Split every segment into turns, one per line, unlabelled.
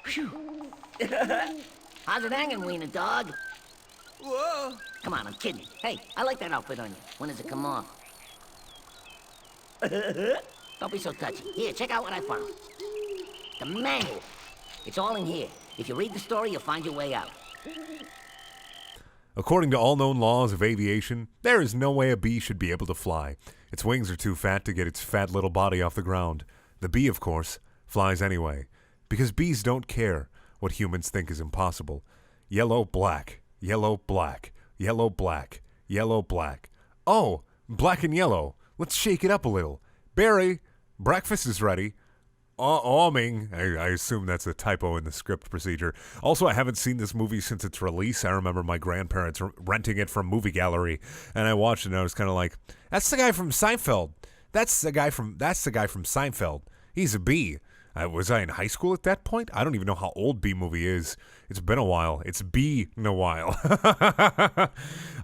Phew. How's it hanging, wiener dog?
Whoa!
Come on, I'm kidding. Hey, I like that outfit on you. When does it come off? Don't be so touchy. Here, check out what I found. The manual. It's all in here. If you read the story, you'll find your way out.
According to all known laws of aviation, there is no way a bee should be able to fly. Its wings are too fat to get its fat little body off the ground. The bee, of course, flies anyway. Because bees don't care what humans think is impossible. Yellow, black. Yellow, black. Yellow, black. Yellow, black. Oh, black and yellow. Let's shake it up a little. Barry, breakfast is ready. Awming. I assume that's a typo in the script procedure. Also, I haven't seen this movie since its release. I remember my grandparents renting it from Movie Gallery, and I watched it and I was kind of like, that's the guy from Seinfeld. That's the guy from Seinfeld. He's a bee. Was I in high school at that point? I don't even know how old Bee Movie is. It's been a while. It's been a while.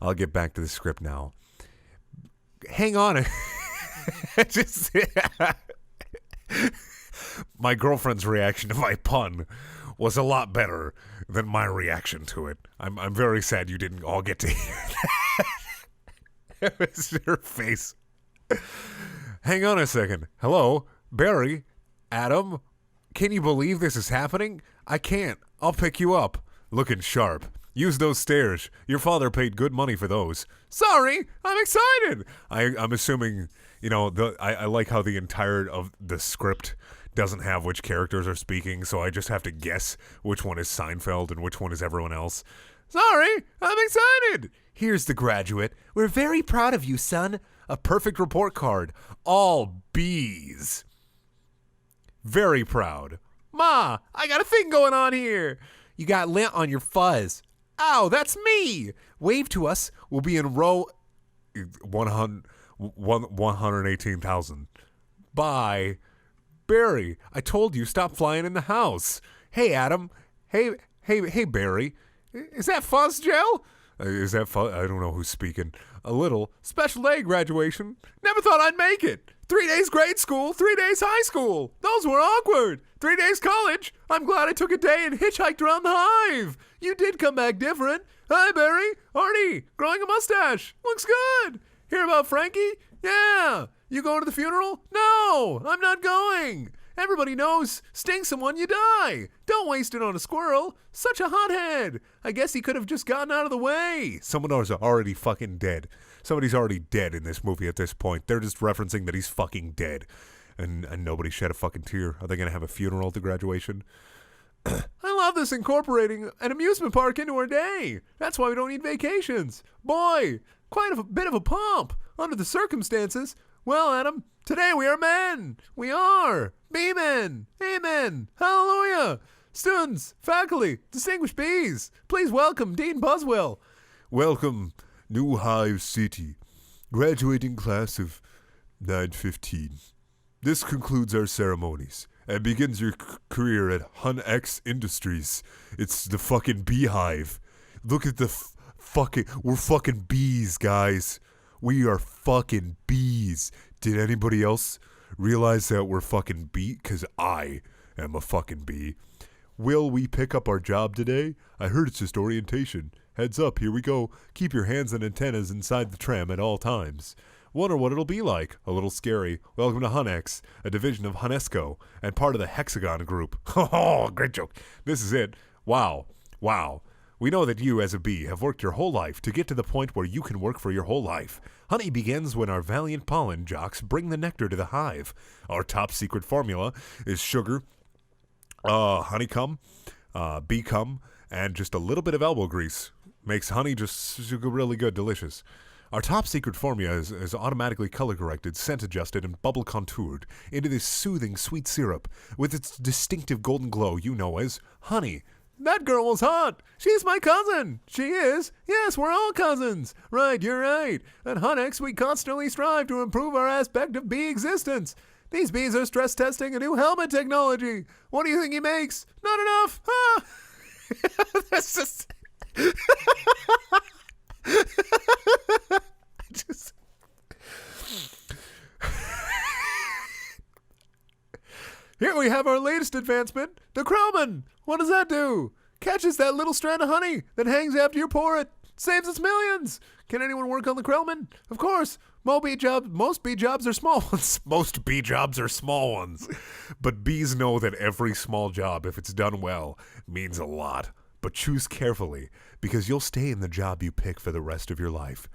I'll get back to the script now. Hang on. Just my girlfriend's reaction to my pun was a lot better than my reaction to it. I'm very sad you didn't all get to hear that. It was her face. Hang on a second. Hello, Barry, Adam, can you believe this is happening? I can't. I'll pick you up. Looking sharp. Use those stairs. Your father paid good money for those. Sorry, I'm excited. I'm assuming, I like how the entire of the script doesn't have which characters are speaking, so I just have to guess which one is Seinfeld and which one is everyone else. Sorry, I'm excited. Here's the graduate. We're very proud of you, son. A perfect report card. All B's. Very proud. Ma, I got a thing going on here. You got lint on your fuzz. Ow, that's me. Wave to us. We'll be in row 118,000. Bye. Barry, I told you stop flying in the house. Hey, Adam. Hey, Barry. Is that fuzz gel? Is that fuzz? I don't know who's speaking. A little. Special day graduation. Never thought I'd make it. 3 days grade school, 3 days high school. Those were awkward. 3 days college. I'm glad I took a day and hitchhiked around the hive. You did come back different. Hi, Barry. Artie, growing a mustache. Looks good. Hear about Frankie? Yeah. You going to the funeral? No, I'm not going. Everybody knows, sting someone, you die. Don't waste it on a squirrel. Such a hothead. I guess he could have just gotten out of the way. Someone is already fucking dead. Somebody's already dead in this movie at this point. They're just referencing that he's fucking dead. And nobody shed a fucking tear. Are they going to have a funeral at the graduation? I love this incorporating an amusement park into our day. That's why we don't need vacations. Boy, quite a bit of a pomp under the circumstances. Well, Adam, today we are men. We are bee-men. Amen. Hallelujah. Students, faculty, distinguished bees, please welcome Dean Buswell. Welcome, New Hive City, graduating class of 915. This concludes our ceremonies and begins your career at Hun X Industries. It's the fucking beehive. Look at the we're fucking bees, guys. We are fucking bees. Did anybody else realize that we're fucking bee? Because I am a fucking bee. Will we pick up our job today? I heard it's just orientation. Heads up, here we go. Keep your hands and antennas inside the tram at all times. Wonder what it'll be like. A little scary. Welcome to Hunex, a division of Hunesco, and part of the Hexagon Group. Oh, great joke. This is it. Wow. We know that you, as a bee, have worked your whole life to get to the point where you can work for your whole life. Honey begins when our valiant pollen jocks bring the nectar to the hive. Our top secret formula is sugar, honeycomb, bee cum, and just a little bit of elbow grease. Makes honey just really good, delicious. Our top secret formula is automatically color corrected, scent adjusted, and bubble contoured into this soothing sweet syrup with its distinctive golden glow you know as honey. That girl was hot. She's my cousin. She is. Yes, we're all cousins. Right, you're right. At Hunex, we constantly strive to improve our aspect of bee existence. These bees are stress testing a new helmet technology. What do you think he makes? Not enough. Ah. That's just... Here we have our latest advancement, the Krellman. What does that do? Catches that little strand of honey that hangs after you pour it. Saves us millions. Can anyone work on the Krellman? Of course. Most bee jobs are small ones. Most bee jobs are small ones. But bees know that every small job, if it's done well, means a lot. But choose carefully, because you'll stay in the job you pick for the rest of your life.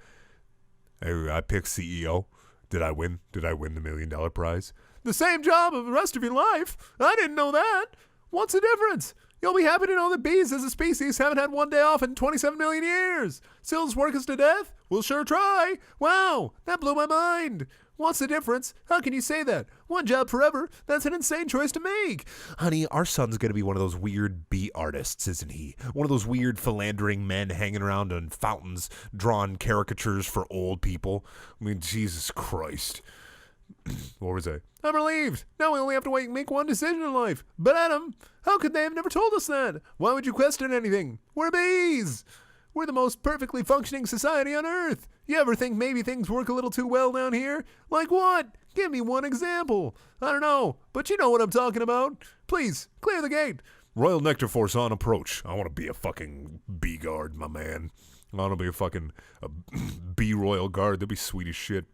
I picked CEO. Did I win? Did I win the $1 million prize? The same job of the rest of your life? I didn't know that. What's the difference? You'll be happy to know that bees as a species haven't had one day off in 27 million years. Still just work us to death? We'll sure try. Wow, that blew my mind. What's the difference? How can you say that? One job forever? That's an insane choice to make. Honey, our son's going to be one of those weird bee artists, isn't he? One of those weird philandering men hanging around on fountains, drawing caricatures for old people. I mean, Jesus Christ. What was I? I'm relieved. Now we only have to make one decision in life. But Adam, how could they have never told us that? Why would you question anything? We're bees. We're the most perfectly functioning society on Earth. You ever think maybe things work a little too well down here? Like what? Give me one example. I don't know, but you know what I'm talking about. Please, clear the gate. Royal Nectar Force on approach. I want to be a fucking bee guard, my man. I want to be a fucking bee royal guard. That'd be sweet as shit.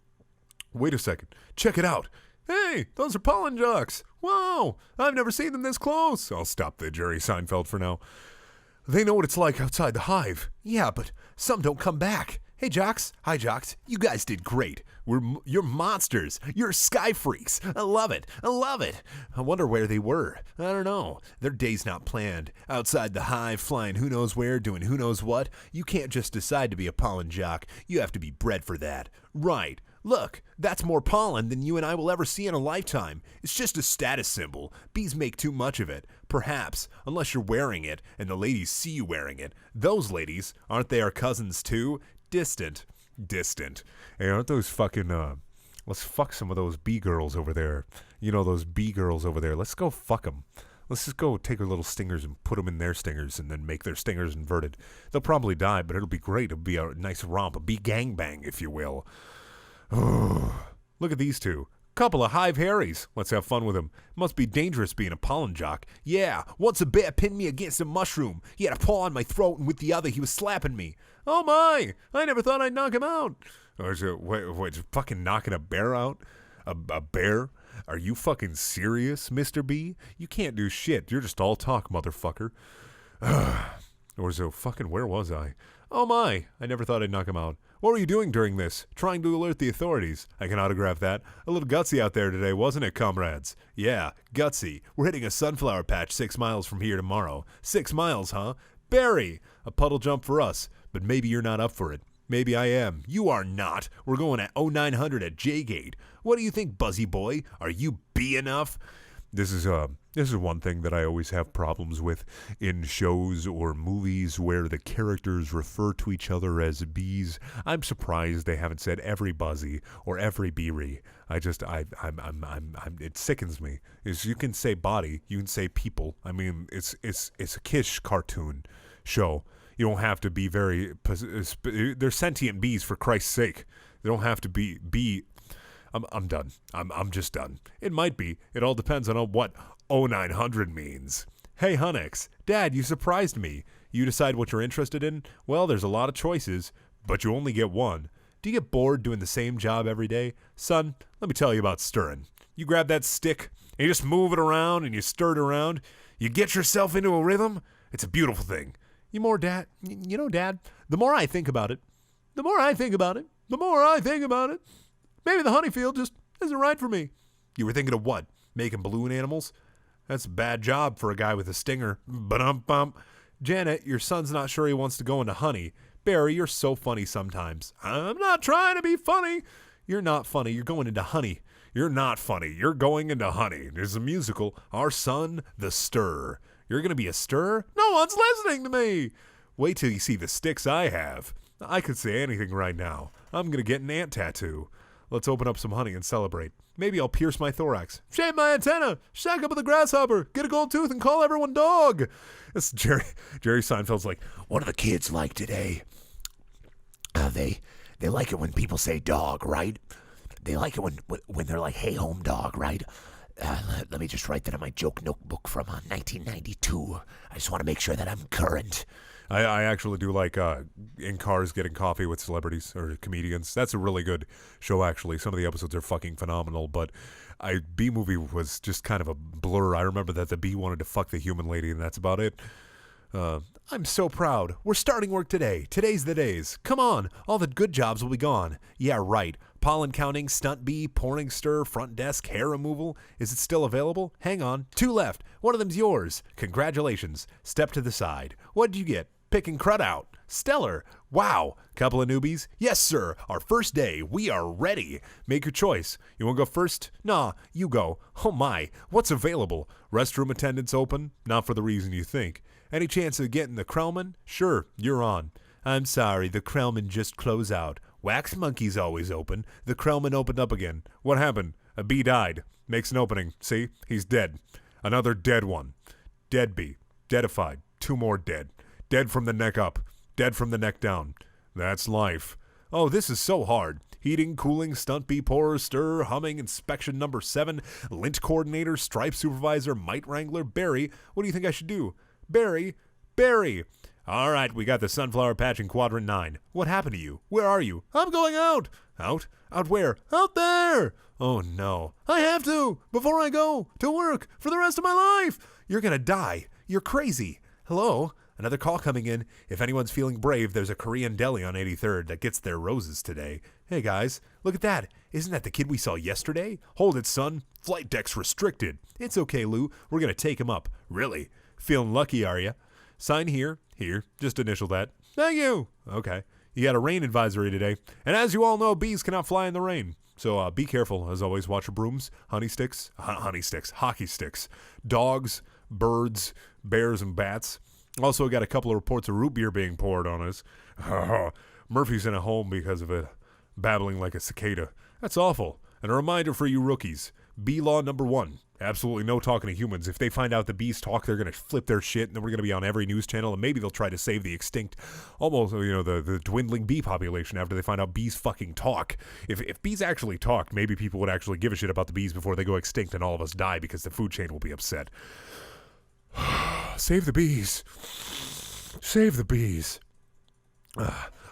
Wait a second. Check it out. Hey, those are pollen jocks. Wow, I've never seen them this close. I'll stop the Jerry Seinfeld for now. They know what it's like outside the hive. Yeah, but some don't come back. Hey, jocks. Hi, jocks. You guys did great. You're monsters. You're sky freaks. I love it. I love it. I wonder where they were. I don't know. Their day's not planned. Outside the hive, flying who knows where, doing who knows what. You can't just decide to be a pollen jock. You have to be bred for that. Right. Look, that's more pollen than you and I will ever see in a lifetime. It's just a status symbol. Bees make too much of it. Perhaps, unless you're wearing it and the ladies see you wearing it. Those ladies, aren't they our cousins too? Distant. Hey, aren't those fucking, let's fuck some of those bee girls over there. You know, those bee girls over there. Let's go fuck them. Let's just go take our little stingers and put them in their stingers and then make their stingers inverted. They'll probably die, but it'll be great. It'll be a nice romp, a bee gangbang, if you will. Look at these two. Couple of hive Harrys. Let's have fun with them. Must be dangerous being a pollen jock. Yeah, once a bear pinned me against a mushroom. He had a paw on my throat, and with the other he was slapping me. Oh my! I never thought I'd knock him out. Wait, fucking knocking a bear out? A bear? Are you fucking serious, Mr. B? You can't do shit. You're just all talk, motherfucker. Where was I? Oh my, I never thought I'd knock him out. What were you doing during this? Trying to alert the authorities. I can autograph that. A little gutsy out there today, wasn't it, comrades? Yeah, gutsy. We're hitting a sunflower patch 6 miles from here tomorrow. 6 miles, huh? Barry! A puddle jump for us, but maybe you're not up for it. Maybe I am. You are not. We're going at 0900 at J-Gate. What do you think, Buzzy Boy? Are you bee enough? This is one thing that I always have problems with in shows or movies where the characters refer to each other as bees. I'm surprised they haven't said every Buzzy or every Beery. It sickens me. You can say body, you can say people. I mean, it's a Kish cartoon show. You don't have to be very. They're sentient bees, for Christ's sake. They don't have to be. I'm done. I'm just done. It might be. It all depends on what 0900 means. Hey, Hunix. Dad, you surprised me. You decide what you're interested in? Well, there's a lot of choices, but you only get one. Do you get bored doing the same job every day? Son, let me tell you about stirring. You grab that stick, and you just move it around, and you stir it around. You get yourself into a rhythm. It's a beautiful thing. You know, Dad, the more I think about it, maybe the honeyfield just isn't right for me. You were thinking of what? Making balloon animals? That's a bad job for a guy with a stinger. Ba-dum-bum. Janet, your son's not sure he wants to go into honey. Barry, you're so funny sometimes. I'm not trying to be funny. You're not funny. You're going into honey. You're not funny. You're going into honey. There's a musical, Our Son, the Stir. You're going to be a stir? No one's listening to me. Wait till you see the sticks I have. I could say anything right now. I'm going to get an ant tattoo. Let's open up some honey and celebrate. Maybe I'll pierce my thorax, shave my antenna, shack up with a grasshopper, get a gold tooth, and call everyone dog. This Jerry Seinfeld's like, what do the kids like today? They like it when people say dog, right? They like it when they're like, hey, home dog, right?
Let me just write that in my joke notebook from 1992. I just want to make sure that I'm current.
I actually do like in cars getting coffee with celebrities or comedians. That's a really good show, actually. Some of the episodes are fucking phenomenal, but B-Movie was just kind of a blur. I remember that the bee wanted to fuck the human lady, and that's about it. I'm so proud. We're starting work today. Today's the days. Come on. All the good jobs will be gone. Yeah, right. Pollen counting, stunt bee, pouring stir, front desk, hair removal. Is it still available? Hang on. 2 left. One of them's yours. Congratulations. Step to the side. What'd you get? Picking crud out. Stellar. Wow. Couple of newbies? Yes, sir. Our first day. We are ready. Make your choice. You want to go first? Nah, you go. Oh my. What's available? Restroom attendants open? Not for the reason you think. Any chance of getting the Krellman? Sure, you're on. I'm sorry, the Krellman just closed out. Wax Monkey's always open. The Krellman opened up again. What happened? A bee died. Makes an opening. See? He's dead. Another dead one. Dead bee. Deadified. 2 more dead. Dead from the neck up. Dead from the neck down. That's life. Oh, this is so hard. Heating, cooling, stunt bee, pourer, stir, humming, inspection number 7, lint coordinator, stripe supervisor, mite wrangler, Barry. What do you think I should do? Barry. All right, we got the sunflower patch in quadrant 9. What happened to you? Where are you? I'm going out. Out? Out where? Out there. Oh, no. I have to, before I go to work for the rest of my life. You're going to die. You're crazy. Hello? Another call coming in. If anyone's feeling brave, there's a Korean deli on 83rd that gets their roses today. Hey, guys, look at that. Isn't that the kid we saw yesterday? Hold it, son. Flight deck's restricted. It's okay, Lou. We're going to take him up. Really? Feeling lucky, are you? Sign here. Here. Just initial that. Thank you. Okay. You got a rain advisory today. And as you all know, bees cannot fly in the rain. So be careful. As always, watch your brooms, hockey sticks, dogs, birds, bears, and bats. Also got a couple of reports of root beer being poured on us. Murphy's in a home because of it. Babbling like a cicada. That's awful. And a reminder for you rookies. Bee law number 1. Absolutely no talking to humans. If they find out the bees talk, they're going to flip their shit, and then we're going to be on every news channel, and maybe they'll try to save the extinct, almost, the dwindling bee population after they find out bees fucking talk. If bees actually talked, maybe people would actually give a shit about the bees before they go extinct and all of us die because the food chain will be upset. Save the bees. Save the bees.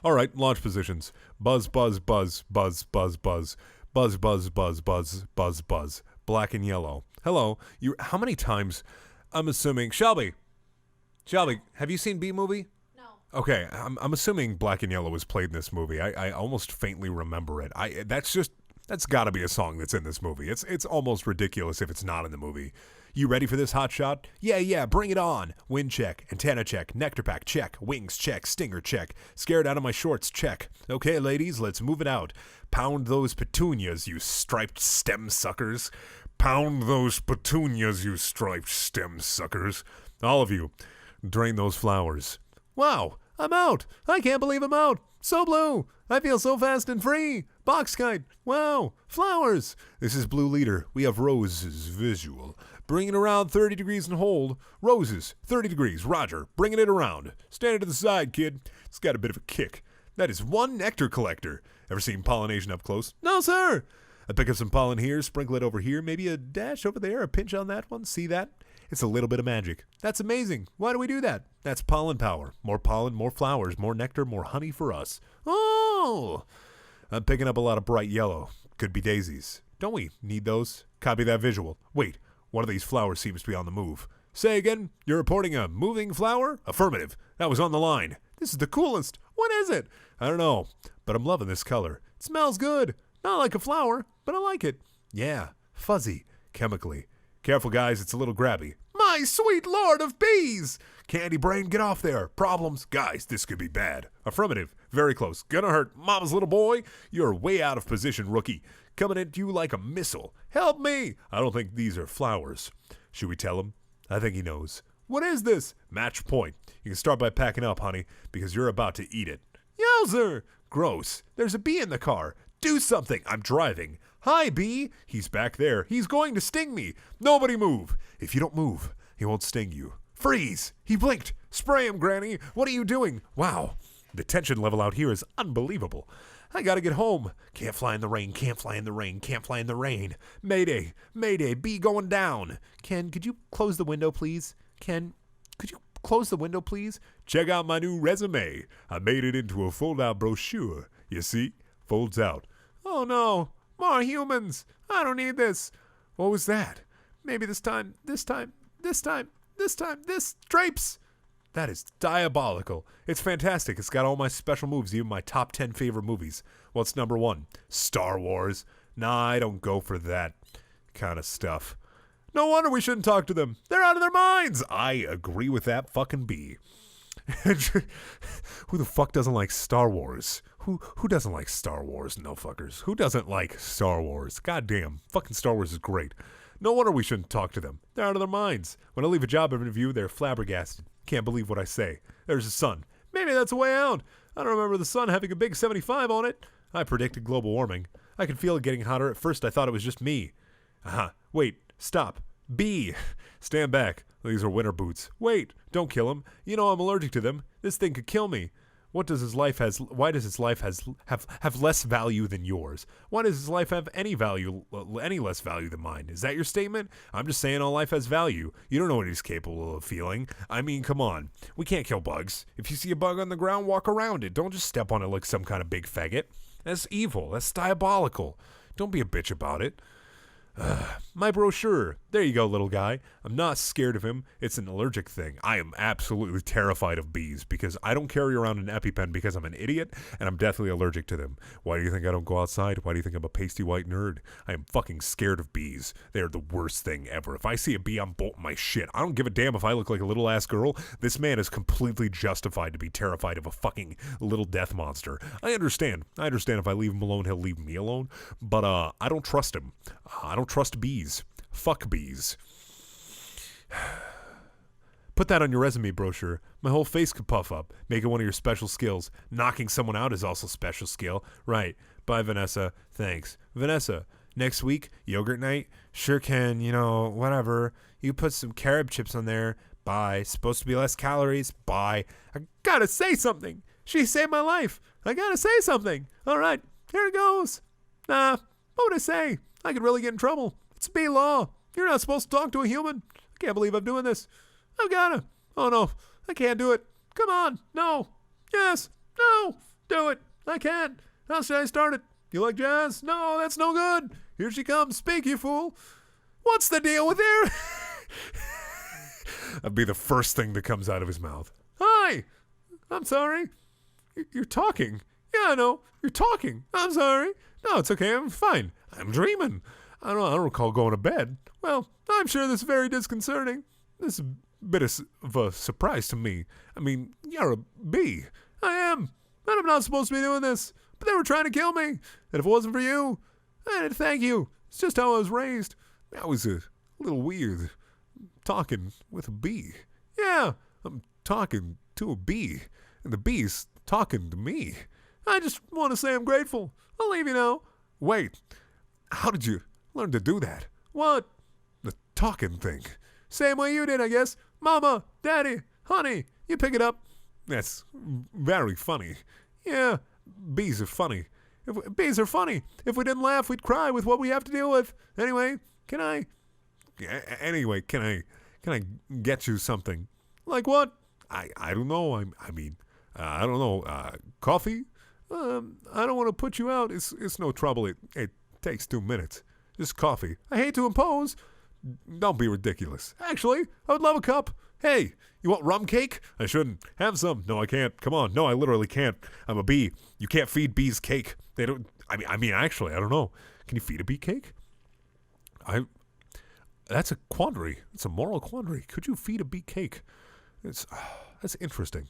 All right, launch positions. Buzz, buzz, buzz, buzz, buzz, buzz. Buzz, buzz, buzz, buzz, buzz, buzz. Black and yellow. Hello. How many times? I'm assuming. Shelby, have you seen B-Movie?
No.
Okay, I'm assuming black and yellow was played in this movie. I almost faintly remember it. That's got to be a song that's in this movie. It's almost ridiculous if it's not in the movie. You ready for this hot shot? Yeah, bring it on. Wind check, antenna check, nectar pack check, wings check, stinger check, scared out of my shorts check. Okay, ladies, let's move it out. Pound those petunias, you striped stem suckers. Pound those petunias, you striped stem suckers. All of you, drain those flowers. Wow, I'm out. I can't believe I'm out. So blue. I feel so fast and free. Box kite. Wow. Flowers. This is Blue Leader. We have roses visual. Bring it around 30 degrees and hold. Roses. 30 degrees. Roger. Bringing it around. Stand it to the side, kid. It's got a bit of a kick. That is one nectar collector. Ever seen pollination up close? No, sir. I pick up some pollen here, sprinkle it over here, maybe a dash over there, a pinch on that one. See that? It's a little bit of magic. That's amazing. Why do we do that? That's pollen power. More pollen, more flowers, more nectar, more honey for us. Oh! I'm picking up a lot of bright yellow. Could be daisies. Don't we need those? Copy that visual. Wait, one of these flowers seems to be on the move. Say again, you're reporting a moving flower? Affirmative. That was on the line. This is the coolest. What is it? I don't know, but I'm loving this color. It smells good. Not like a flower, but I like it. Yeah, fuzzy, chemically. Careful, guys, it's a little grabby. My sweet lord of bees! Candy brain, get off there. Problems? Guys, this could be bad. Affirmative. Very close. Gonna hurt. Mama's little boy, you're way out of position, rookie. Coming at you like a missile. Help me! I don't think these are flowers. Should we tell him? I think he knows. What is this? Match point. You can start by packing up, honey, because you're about to eat it. Yowzer! Gross. There's a bee in the car. Do something. I'm driving. Hi, bee. He's back there. He's going to sting me. Nobody move. If you don't move, he won't sting you. Freeze. He blinked. Spray him, Granny. What are you doing? Wow. The tension level out here is unbelievable. I gotta get home. Can't fly in the rain, can't fly in the rain, can't fly in the rain. Mayday, mayday, bee going down. Ken, could you close the window, please? Ken, could you close the window, please? Check out my new resume. I made it into a fold-out brochure. You see? Folds out. Oh no, more humans. I don't need this. What was that? Maybe this drapes. That is diabolical. It's fantastic. It's got all my special moves, even my top 10 favorite movies. What's number 1? Star Wars. Nah, I don't go for that kind of stuff. No wonder we shouldn't talk to them. They're out of their minds. I agree with that fucking bee. Who the fuck doesn't like Star Wars? Who doesn't like Star Wars? No fuckers. Who doesn't like Star Wars? Goddamn. Fucking Star Wars is great. No wonder we shouldn't talk to them. They're out of their minds. When I leave a job interview, they're flabbergasted. Can't believe what I say. There's the sun. Maybe that's a way out. I don't remember the sun having a big 75 on it. I predicted global warming. I could feel it getting hotter. At first, I thought it was just me. Wait. Stop. Bee. Stand back. These are winter boots. Wait. Don't kill him. You know I'm allergic to them. This thing could kill me. Why does his life have less value than yours? Why does his life have any less value than mine? Is that your statement? I'm just saying all life has value. You don't know what he's capable of feeling. I mean, come on. We can't kill bugs. If you see a bug on the ground, walk around it. Don't just step on it like some kind of big faggot. That's evil. That's diabolical. Don't be a bitch about it. My brochure. There you go, little guy. I'm not scared of him. It's an allergic thing. I am absolutely terrified of bees because I don't carry around an EpiPen because I'm an idiot and I'm deathly allergic to them. Why do you think I don't go outside? Why do you think I'm a pasty white nerd? I am fucking scared of bees. They are the worst thing ever. If I see a bee, I'm bolting my shit. I don't give a damn if I look like a little ass girl. This man is completely justified to be terrified of a fucking little death monster. I understand. If I leave him alone, he'll leave me alone. But I don't trust him. I don't trust bees. Fuck bees. Put that on your resume brochure. My whole face could puff up. Make it one of your special skills. Knocking someone out is also special skill. Right. Bye, Vanessa. Thanks. Vanessa, next week, yogurt night? Sure can, whatever. You put some carob chips on there. Bye. Supposed to be less calories. Bye. I gotta say something. She saved my life. I gotta say something. All right. Here it goes. What would I say? I could really get in trouble. It's bee law. You're not supposed to talk to a human. I can't believe I'm doing this. I've gotta. Oh no, I can't do it. Come on. No. Yes. No. Do it. I can't. How should I start it? You like jazz? No, that's no good. Here she comes. Speak, you fool. What's the deal with her? That'd be the first thing that comes out of his mouth. Hi. I'm sorry. You're talking. Yeah, I know. You're talking. I'm sorry. No, it's okay. I'm fine. I'm dreaming. I don't recall going to bed. Well, I'm sure this is very disconcerting. This is a bit of a surprise to me. I mean, you're a bee. I am. And I'm not supposed to be doing this. But they were trying to kill me. And if it wasn't for you, I'd thank you. It's just how I was raised. That was a little weird. Talking with a bee. Yeah, I'm talking to a bee. And the bee's talking to me. I just want to say I'm grateful. I'll leave you now. Wait. How did you learn to do that? What? The talking thing. Same way you did, I guess. Mama, Daddy, honey, you pick it up. That's very funny. Yeah, bees are funny. Bees are funny. If we didn't laugh, we'd cry with what we have to deal with. Anyway, can I get you something? Like what? I don't know. I mean, I don't know. Coffee? I don't want to put you out. It's no trouble. It takes 2 minutes. Just coffee. I hate to impose. Don't be ridiculous. Actually, I would love a cup. Hey, you want rum cake? I shouldn't. Have some. No, I can't. Come on. No, I literally can't. I'm a bee. You can't feed bees cake. They don't. I mean, actually, I don't know. Can you feed a bee cake? That's a quandary. It's a moral quandary. Could you feed a bee cake? That's interesting.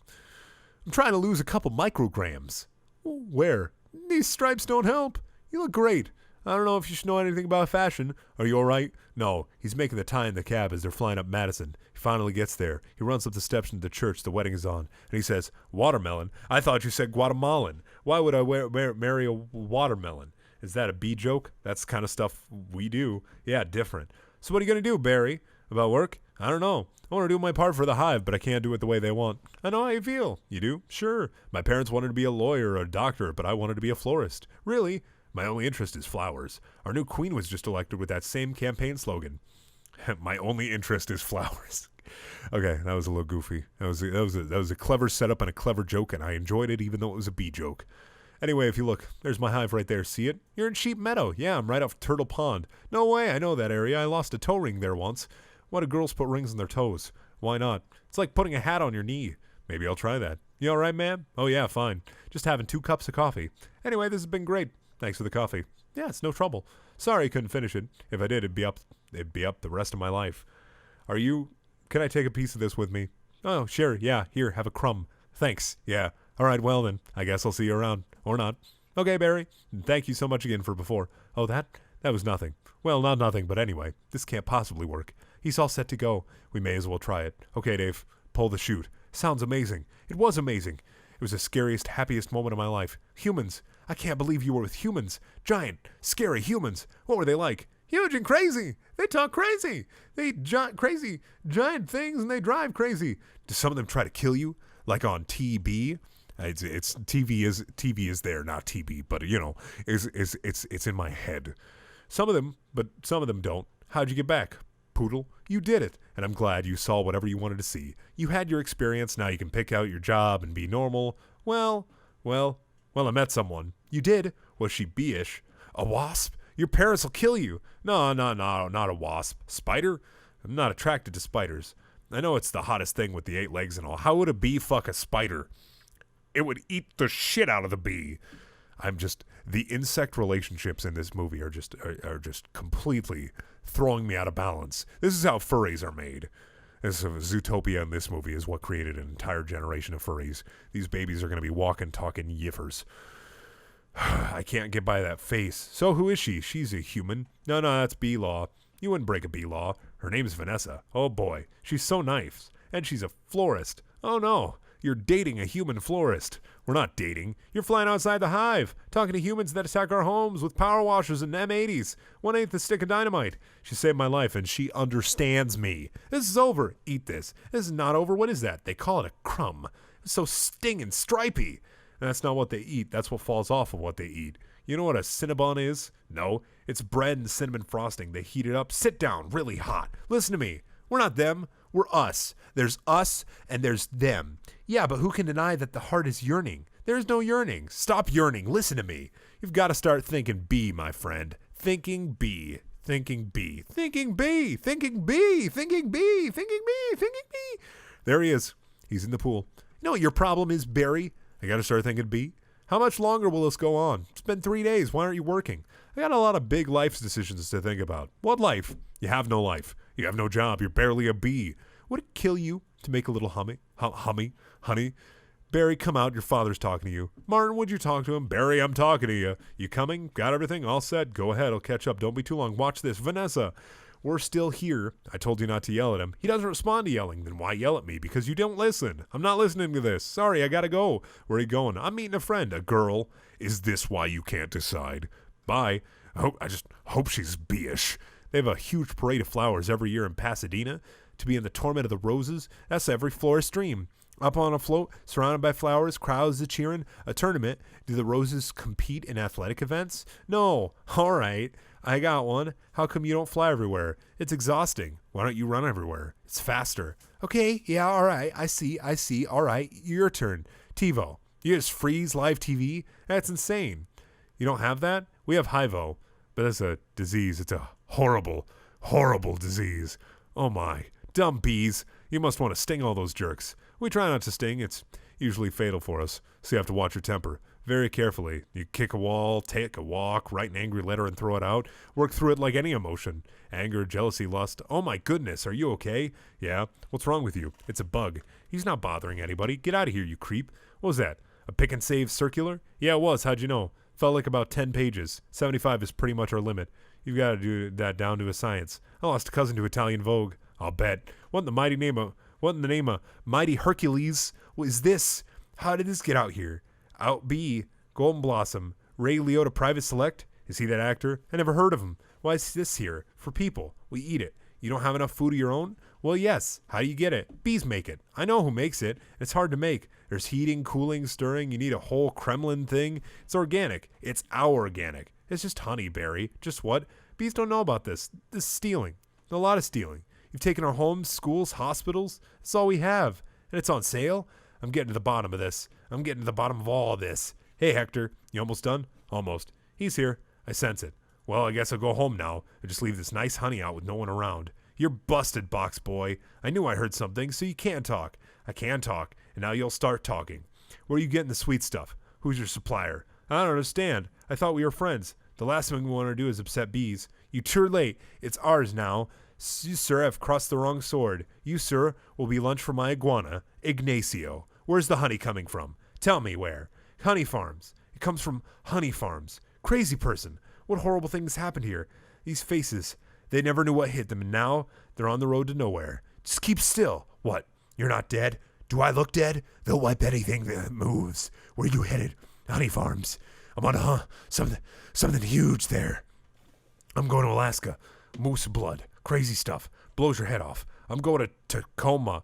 I'm trying to lose a couple micrograms. Where? These stripes don't help. You look great. I don't know if you should know anything about fashion. Are you all right? No, he's making the tie in the cab as they're flying up Madison. He finally gets there. He runs up the steps into the church the wedding is on, and he says, "Watermelon? I thought you said Guatemalan. Why would I marry a watermelon? Is that a bee joke? That's the kind of stuff we do. Yeah, different. So what are you going to do, Barry? About work? I don't know. I want to do my part for the hive, but I can't do it the way they want. I know how you feel. You do? Sure. My parents wanted to be a lawyer or a doctor, but I wanted to be a florist. Really? My only interest is flowers. Our new queen was just elected with that same campaign slogan. My only interest is flowers. Okay, that was a little goofy. That was a clever setup and a clever joke, and I enjoyed it even though it was a bee joke. Anyway, if you look, there's my hive right there. See it? You're in Sheep Meadow. Yeah, I'm right off Turtle Pond. No way, I know that area. I lost a toe ring there once. Why do girls put rings on their toes? Why not? It's like putting a hat on your knee. Maybe I'll try that. You all right, ma'am? Oh, yeah, fine. Just having 2 cups of coffee. Anyway, this has been great. Thanks for the coffee. Yeah, it's no trouble. Sorry I couldn't finish it. If I did, it'd be up the rest of my life. Can I take a piece of this with me? Oh, sure, yeah. Here, have a crumb. Thanks, yeah. All right, well then, I guess I'll see you around. Or not. Okay, Barry. Thank you so much again for before. Oh, that was nothing. Well, not nothing, but anyway, this can't possibly work. He's all set to go. We may as well try it. Okay, Dave, pull the chute. Sounds amazing. It was amazing. It was the scariest, happiest moment of my life. Humans. I can't believe you were with humans. Giant, scary humans. What were they like? Huge and crazy. They talk crazy. They eat crazy, giant things, and they drive crazy. Do some of them try to kill you? Like on TB? It's TV is there, not TB, but you know, it's in my head. Some of them don't. How'd you get back? Poodle, you did it, and I'm glad you saw whatever you wanted to see. You had your experience, now you can pick out your job and be normal. Well, I met someone. You did? Was she bee-ish? A wasp? Your parents will kill you. No, not a wasp. Spider? I'm not attracted to spiders. I know it's the hottest thing with the 8 legs and all. How would a bee fuck a spider? It would eat the shit out of the bee. The insect relationships in this movie are just completely throwing me out of balance. This is how furries are made. Zootopia in this movie is what created an entire generation of furries. These babies are going to be walking, talking yiffers. I can't get by that face. So who is she? She's a human. No, that's bee-law. You wouldn't break a bee-law. Her name's Vanessa. Oh boy, she's so nice. And she's a florist. Oh no, you're dating a human florist. We're not dating. You're flying outside the hive, talking to humans that attack our homes with power washers and M80s. 1/8 the stick of dynamite. She saved my life, and she understands me. This is over. Eat this. This is not over. What is that? They call it a crumb. It's so stinging stripy. And that's not what they eat. That's what falls off of what they eat. You know what a Cinnabon is? No, it's bread and cinnamon frosting. They heat it up. Sit down, really hot. Listen to me. We're not them. We're us. There's us and there's them. Yeah, but who can deny that the heart is yearning? There's no yearning. Stop yearning. Listen to me. You've got to start thinking B, my friend. Thinking B. Thinking B. Thinking B. Thinking B. Thinking B. Thinking B. Thinking B. There he is. He's in the pool. You know what your problem is, Barry? I got to start thinking B. How much longer will this go on? It's been 3 days. Why aren't you working? I got a lot of big life decisions to think about. What life? You have no life. You have no job. You're barely a bee. Would it kill you to make a little honey? Barry, come out. Your father's talking to you. Martin, would you talk to him? Barry, I'm talking to you. You coming? Got everything? All set? Go ahead. I'll catch up. Don't be too long. Watch this. Vanessa, we're still here. I told you not to yell at him. He doesn't respond to yelling. Then why yell at me? Because you don't listen. I'm not listening to this. Sorry, I gotta go. Where are you going? I'm meeting a friend. A girl. Is this why you can't decide? Bye. I just hope she's bee-ish. They have a huge parade of flowers every year in Pasadena. To be in the torment of the roses, that's every florist's dream. Up on a float, surrounded by flowers, crowds are cheering. A tournament. Do the roses compete in athletic events? No. All right. I got one. How come you don't fly everywhere? It's exhausting. Why don't you run everywhere? It's faster. Okay, yeah, all right. I see. All right, your turn. TiVo. You just freeze live TV? That's insane. You don't have that? We have HIVO, but that's a disease. It's a horrible, horrible disease. Oh my. Dumb bees. You must want to sting all those jerks. We try not to sting. It's usually fatal for us, so you have to watch your temper. Very carefully. You kick a wall, take a walk, write an angry letter and throw it out. Work through it like any emotion. Anger, jealousy, lust. Oh my goodness, are you okay? Yeah. What's wrong with you? It's a bug. He's not bothering anybody. Get out of here, you creep. What was that? A pick and save circular? Yeah, it was. How'd you know? Felt like about 10 pages. 75 is pretty much our limit. You've got to do that down to a science. I lost a cousin to Italian Vogue. I'll bet. What in the name of Mighty Hercules was this? How did this get out here? Out B, Golden Blossom, Ray Liotta Private Select? Is he that actor? I never heard of him. Why is this here? For people. We eat it. You don't have enough food of your own? Well, yes. How do you get it? Bees make it. I know who makes it. It's hard to make. There's heating, cooling, stirring. You need a whole Kremlin thing. It's organic. It's our organic. It's just honey, Barry. Just what? Bees don't know about this. This is stealing. A lot of stealing. You've taken our homes, schools, hospitals. That's all we have. And it's on sale. I'm getting to the bottom of this. I'm getting to the bottom of all of this. Hey, Hector. You almost done? Almost. He's here. I sense it. Well, I guess I'll go home now and just leave this nice honey out with no one around. You're busted, box boy. I knew I heard something, so you can't talk. I can talk, and now you'll start talking. Where are you getting the sweet stuff? Who's your supplier? I don't understand. I thought we were friends. The last thing we want to do is upset bees. You're too late. It's ours now. You, sir, have crossed the wrong sword. You, sir, will be lunch for my iguana, Ignacio. Where's the honey coming from? Tell me where. Honey farms. It comes from honey farms. Crazy person. What horrible things happened here? These faces. They never knew what hit them, and now they're on the road to nowhere. Just keep still. What? You're not dead? Do I look dead? They'll wipe anything that moves. Where you headed? Honey farms. I'm on a something huge there. I'm going to Alaska. Moose blood. Crazy stuff. Blows your head off. I'm going to Tacoma.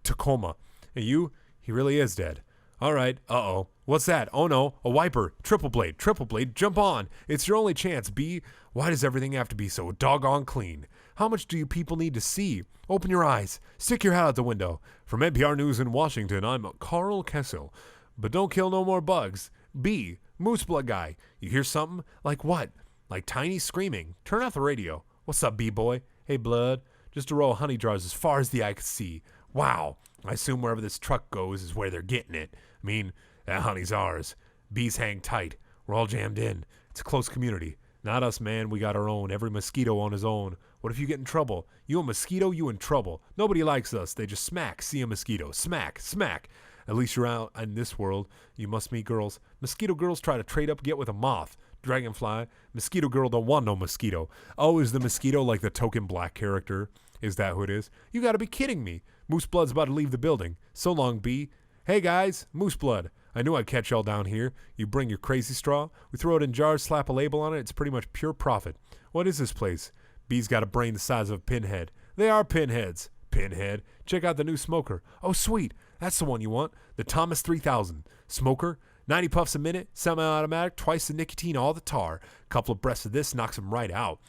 Tacoma. And you? He really is dead. All right. Uh-oh. What's that? Oh, no. A wiper. Triple blade. Triple blade. Jump on. It's your only chance, B. Why does everything have to be so doggone clean? How much do you people need to see? Open your eyes. Stick your head out the window. From NPR News in Washington, I'm Carl Kessel. But don't kill no more bugs. B. Moose blood guy. You hear something? Like what? Like tiny screaming. Turn off the radio. What's up, B-boy? Hey, blood. Just a row of honey jars as far as the eye can see. Wow. I assume wherever this truck goes is where they're getting it. I mean, that honey's ours. Bees hang tight. We're all jammed in. It's a close community. Not us, man. We got our own. Every mosquito on his own. What if you get in trouble? You a mosquito, you in trouble. Nobody likes us. They just smack. See a mosquito. Smack. Smack. At least you're out in this world. You must meet girls. Mosquito girls try to trade up, get with a moth. Dragonfly. Mosquito girl don't want no mosquito. Oh, is the mosquito like the token black character? Is that who it is? You gotta be kidding me. Moose Blood's about to leave the building. So long, B. Hey, guys. Moose Blood. I knew I'd catch y'all down here. You bring your crazy straw. We throw it in jars, slap a label on it. It's pretty much pure profit. What is this place? B's got a brain the size of a pinhead. They are pinheads. Pinhead. Check out the new smoker. Oh, sweet. That's the one you want. The Thomas 3000. Smoker. 90 puffs a minute. Semi-automatic. Twice the nicotine, all the tar. Couple of breaths of this knocks them right out.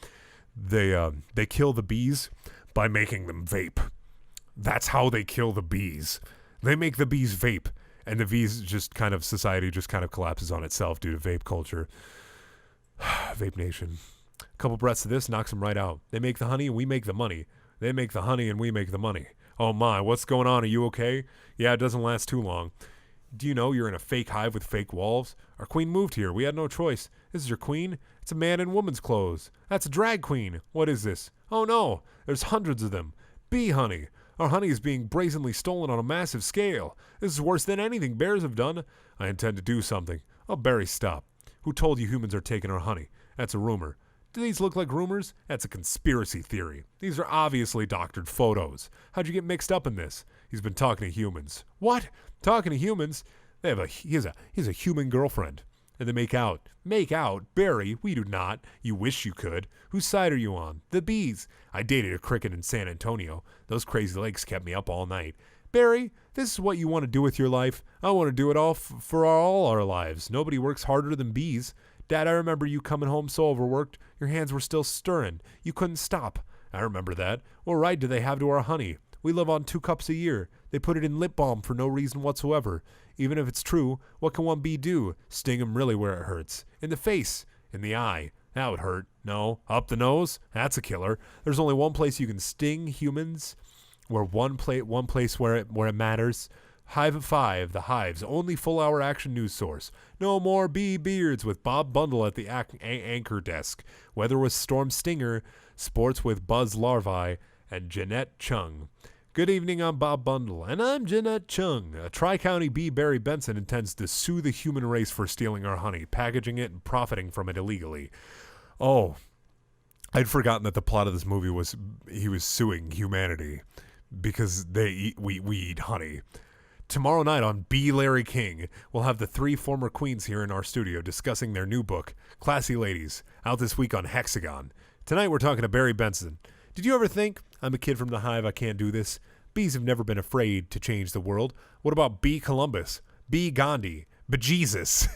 They kill the bees by making them vape. That's how they kill the bees. They make the bees vape. And the bees just kind of, society just kind of collapses on itself due to vape culture. Vape Nation. A couple breaths of this knocks them right out. They make the honey and we make the money. They make the honey and we make the money. Oh my, what's going on? Are you okay? Yeah, it doesn't last too long. Do you know you're in a fake hive with fake walls? Our queen moved here. We had no choice. This is your queen? It's a man in woman's clothes. That's a drag queen. What is this? Oh no, there's hundreds of them. Bee honey. Our honey is being brazenly stolen on a massive scale. This is worse than anything bears have done. I intend to do something. Oh, Barry, stop. Who told you humans are taking our honey? That's a rumor. Do these look like rumors? That's a conspiracy theory. These are obviously doctored photos. How'd you get mixed up in this? He's been talking to humans. What? Talking to humans? He has a human girlfriend. And they make out. Make out? Barry, we do not. You wish you could. Whose side are you on? The bees. I dated a cricket in San Antonio. Those crazy legs kept me up all night. Barry, this is what you want to do with your life? I want to do it all for all our lives. Nobody works harder than bees. Dad, I remember you coming home so overworked, your hands were still stirring. You couldn't stop. I remember that. What right do they have to our honey? We live on 2 cups a year. They put it in lip balm for no reason whatsoever. Even if it's true, what can one bee do? Sting him really where it hurts. In the face. In the eye. That would hurt. No. Up the nose? That's a killer. There's only one place you can sting humans. One place where it matters. Hive at 5, the Hive's only full-hour action news source. No more bee beards with Bob Bundle at the anchor desk. Weather with Storm Stinger. Sports with Buzz Larvae. And Jeanette Chung. Good evening, I'm Bob Bundle. And I'm Jeanette Chung. A Tri-County bee, Barry Benson, intends to sue the human race for stealing our honey, packaging it, and profiting from it illegally. Oh, I'd forgotten that the plot of this movie was he was suing humanity because we eat honey. Tomorrow night on B. Larry King, we'll have the 3 former queens here in our studio discussing their new book, Classy Ladies, out this week on Hexagon. Tonight we're talking to Barry Benson. Did you ever think, I'm a kid from the hive, I can't do this? Bees have never been afraid to change the world. What about B. Columbus? B. Gandhi? Bejesus?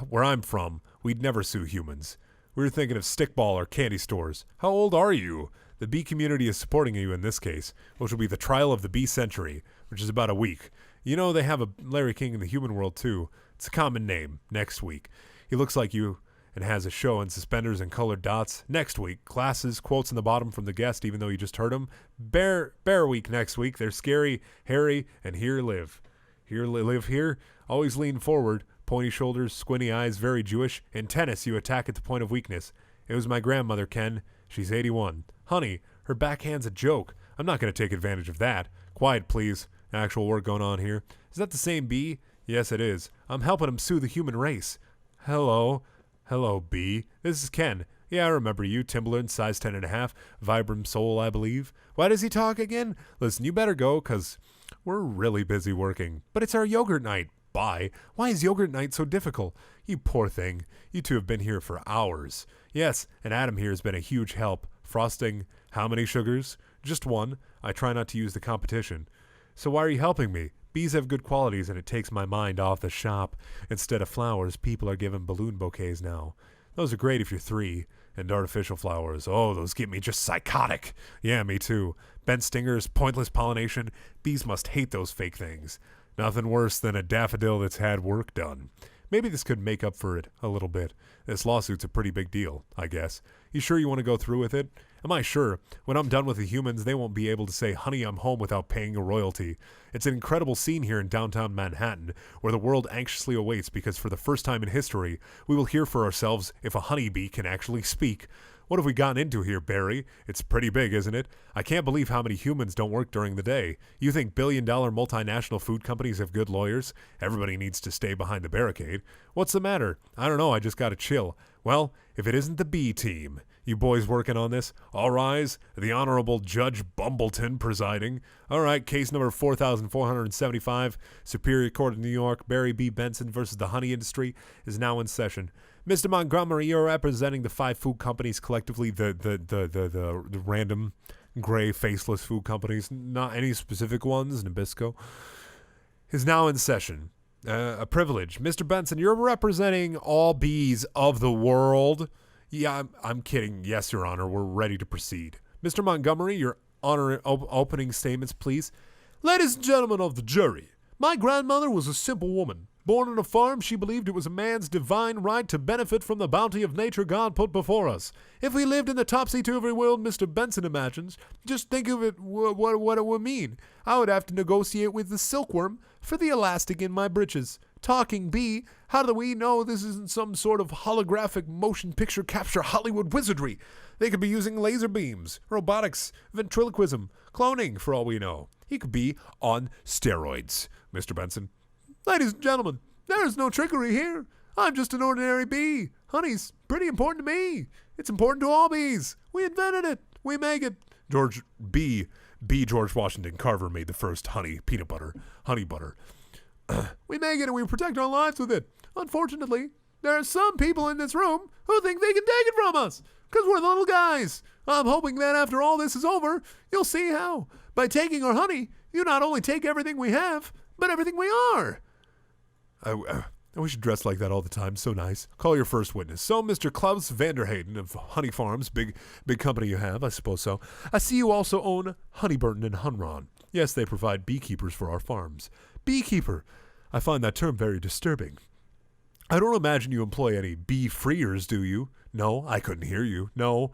Where I'm from, we'd never sue humans. We were thinking of stickball or candy stores. How old are you? The bee community is supporting you in this case, which will be the trial of the bee century, which is about a week. You know they have a Larry King in the human world too. It's a common name. Next week. He looks like you and has a show in suspenders and colored dots. Next week. Glasses, quotes in the bottom from the guest even though you just heard him. Bear week next week. They're scary, hairy, and here live. Live here. Always lean forward. Pointy shoulders, squinty eyes, very Jewish. In tennis, you attack at the point of weakness. It was my grandmother, Ken. She's 81. Honey, her backhand's a joke. I'm not going to take advantage of that. Quiet, please. Actual work going on here. Is that the same bee? Yes, it is. I'm helping him sue the human race. Hello. Hello, bee. This is Ken. Yeah, I remember you. Timberland, size 10.5. Vibram soul, I believe. Why does he talk again? Listen, you better go, 'cause we're really busy working. But it's our yogurt night. Bye. Why is yogurt night so difficult? You poor thing. You two have been here for hours. Yes, and Adam here has been a huge help. Frosting, how many sugars? Just one. I try not to use the competition. So why are you helping me? Bees have good qualities and it takes my mind off the shop. Instead of flowers, people are given balloon bouquets now. Those are great if you're 3. And artificial flowers. Oh, those get me just psychotic. Yeah, me too. Bent stingers, pointless pollination. Bees must hate those fake things. Nothing worse than a daffodil that's had work done. Maybe this could make up for it a little bit. This lawsuit's a pretty big deal, I guess. You sure you want to go through with it? Am I sure? When I'm done with the humans, they won't be able to say, honey, I'm home without paying a royalty. It's an incredible scene here in downtown Manhattan, where the world anxiously awaits because for the first time in history, we will hear for ourselves if a honeybee can actually speak. What have we gotten into here, Barry? It's pretty big, isn't it? I can't believe how many humans don't work during the day. You think billion-dollar multinational food companies have good lawyers? Everybody needs to stay behind the barricade. What's the matter? I don't know, I just gotta chill. Well, if it isn't the B team. You boys working on this? All rise. The Honorable Judge Bumbleton presiding. All right, case number 4475, Superior Court of New York, Barry B. Benson versus the honey industry is now in session. Mr. Montgomery, you're representing the 5 food companies collectively, the random gray faceless food companies, not any specific ones, Nabisco, is now in session. A privilege. Mr. Benson, you're representing all bees of the world. Yeah, I'm kidding. Yes, Your Honor, we're ready to proceed. Mr. Montgomery, your honor opening statements, please. Ladies and gentlemen of the jury, my grandmother was a simple woman. Born on a farm, she believed it was a man's divine right to benefit from the bounty of nature God put before us. If we lived in the topsy-turvy world Mr. Benson imagines, just think of it what it would mean. I would have to negotiate with the silkworm for the elastic in my breeches. Talking bee, how do we know this isn't some sort of holographic motion picture capture Hollywood wizardry? They could be using laser beams, robotics, ventriloquism, cloning, for all we know. He could be on steroids, Mr. Benson. Ladies and gentlemen, there is no trickery here. I'm just an ordinary bee. Honey's pretty important to me. It's important to all bees. We invented it. We make it. George Washington Carver made the first honey butter. We make it and we protect our lives with it. Unfortunately, there are some people in this room who think they can take it from us because we're the little guys. I'm hoping that after all this is over, you'll see how. By taking our honey, you not only take everything we have, but everything we are. I wish you dressed like that all the time. So nice. Call your first witness. So, Mr. Klaus Vanderhayden of Honey Farms, big company you have, I suppose so. I see you also own Honeyburton and Hunron. Yes, they provide beekeepers for our farms. Beekeeper. I find that term very disturbing. I don't imagine you employ any bee freers, do you? No, I couldn't hear you. No,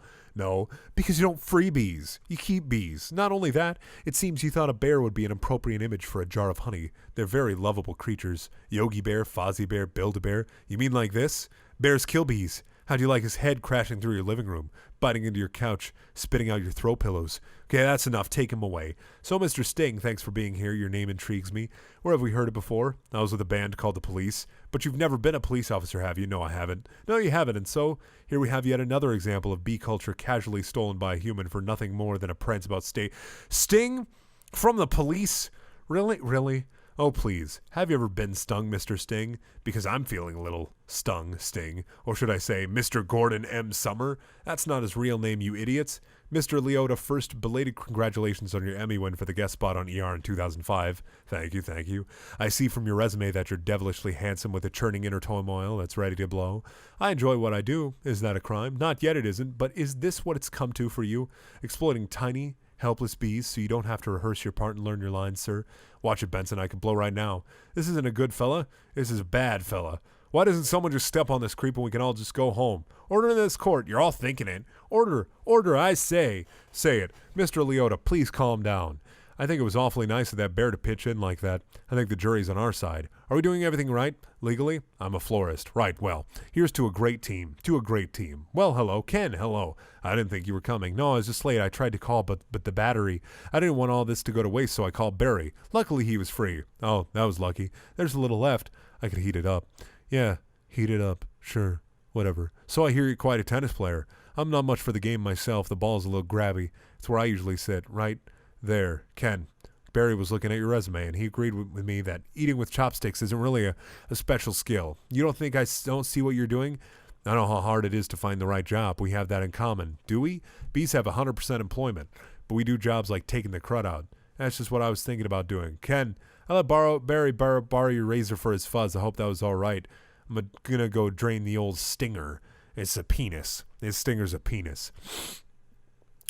because you don't free bees. You keep bees. Not only that, it seems you thought a bear would be an appropriate image for a jar of honey. They're very lovable creatures. Yogi Bear, Fozzie Bear, Build-A-Bear. You mean like this? Bears kill bees. How'd you like his head crashing through your living room, biting into your couch, spitting out your throw pillows? Okay, that's enough. Take him away. So, Mr. Sting, thanks for being here. Your name intrigues me. Where have we heard it before? I was with a band called The Police. But you've never been a police officer, have you? No, I haven't. No, you haven't. And so, here we have yet another example of bee culture casually stolen by a human for nothing more than a prance about state. Sting? From The Police? Really? Oh, please. Have you ever been stung, Mr. Sting? Because I'm feeling a little stung, Sting. Or should I say, Mr. Gordon M. Summer? That's not his real name, you idiots. Mr. Leota, first, belated congratulations on your Emmy win for the guest spot on ER in 2005. Thank you, thank you. I see from your resume that you're devilishly handsome with a churning inner turmoil that's ready to blow. I enjoy what I do. Is that a crime? Not yet it isn't, but is this what it's come to for you? Exploiting tiny, helpless bees so you don't have to rehearse your part and learn your lines, sir. Watch it, Benson. I can blow right now. This isn't a good fella. This is a bad fella. Why doesn't someone just step on this creep and we can all just go home? Order in this court. You're all thinking it. Order, I say. Say it. Mr. Leota, please calm down. I think it was awfully nice of that bear to pitch in like that. I think the jury's on our side. Are we doing everything right? Legally? I'm a florist. Right, well, here's to a great team. To a great team. Well, hello. Ken, hello. I didn't think you were coming. No, I was just late. I tried to call, but the battery. I didn't want all this to go to waste, so I called Barry. Luckily, he was free. Oh, that was lucky. There's a little left. I could heat it up. Yeah, heat it up. Sure. Whatever. So I hear you're quite a tennis player. I'm not much for the game myself. The ball's a little grabby. It's where I usually sit, right there. Ken, Barry was looking at your resume, and he agreed with me that eating with chopsticks isn't really a special skill. You don't think I don't see what you're doing? I know how hard it is to find the right job. We have that in common. Do we? Bees have 100% employment, but we do jobs like taking the crud out. That's just what I was thinking about doing. Ken, I let Barry borrow your razor for his fuzz. I hope that was all right. I'm gonna go drain the old stinger. It's a penis. His stinger's a penis.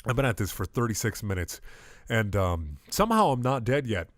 I've been at this for 36 minutes, and somehow I'm not dead yet.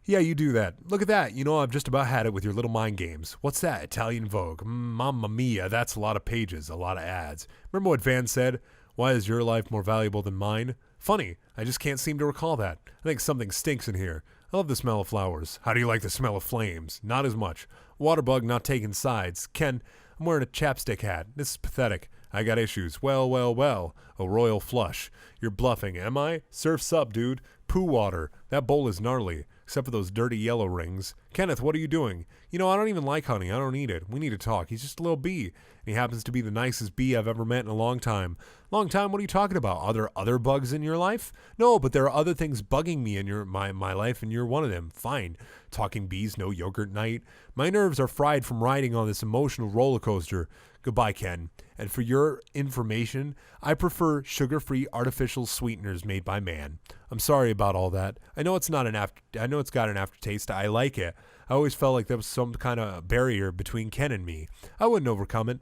Yeah, you do that. Look at that. You know, I've just about had it with your little mind games. What's that? Italian Vogue. Mamma mia, that's a lot of pages, a lot of ads. Remember what Van said? Why is your life more valuable than mine? Funny, I just can't seem to recall that. I think something stinks in here. I love the smell of flowers. How do you like the smell of flames? Not as much. Waterbug not taking sides. Ken, I'm wearing a chapstick hat. This is pathetic. I got issues. Well. A royal flush. You're bluffing, am I? Surf's up, dude. Poo water. That bowl is gnarly, except for those dirty yellow rings. Kenneth, what are you doing? You know, I don't even like honey. I don't eat it. We need to talk. He's just a little bee. And he happens to be the nicest bee I've ever met in a long time. Long time? What are you talking about? Are there other bugs in your life? No, but there are other things bugging me in my life, and you're one of them. Fine. Talking bees, no yogurt night. My nerves are fried from riding on this emotional roller coaster. Goodbye, Ken. And for your information, I prefer sugar-free artificial sweeteners made by man. I'm sorry about all that. I know it's got an aftertaste. I like it. I always felt like there was some kind of barrier between Ken and me. I wouldn't overcome it.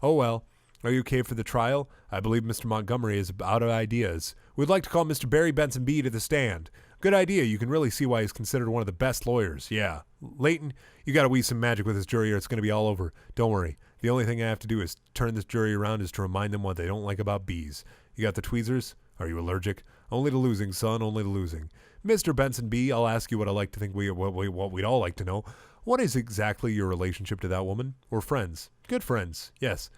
Oh well. Are you okay for the trial? I believe Mr. Montgomery is out of ideas. We'd like to call Mr. Barry Benson B to the stand. Good idea. You can really see why he's considered one of the best lawyers. Yeah. Leighton, you got to weave some magic with this jury or it's going to be all over. Don't worry. The only thing I have to do is turn this jury around is to remind them what they don't like about bees. You got the tweezers? Are you allergic? Only to losing, son. Only to losing. Mr. Benson B, I'll ask you what I like to think what we'd all like to know. What is exactly your relationship to that woman? We're friends. Good friends. Yes.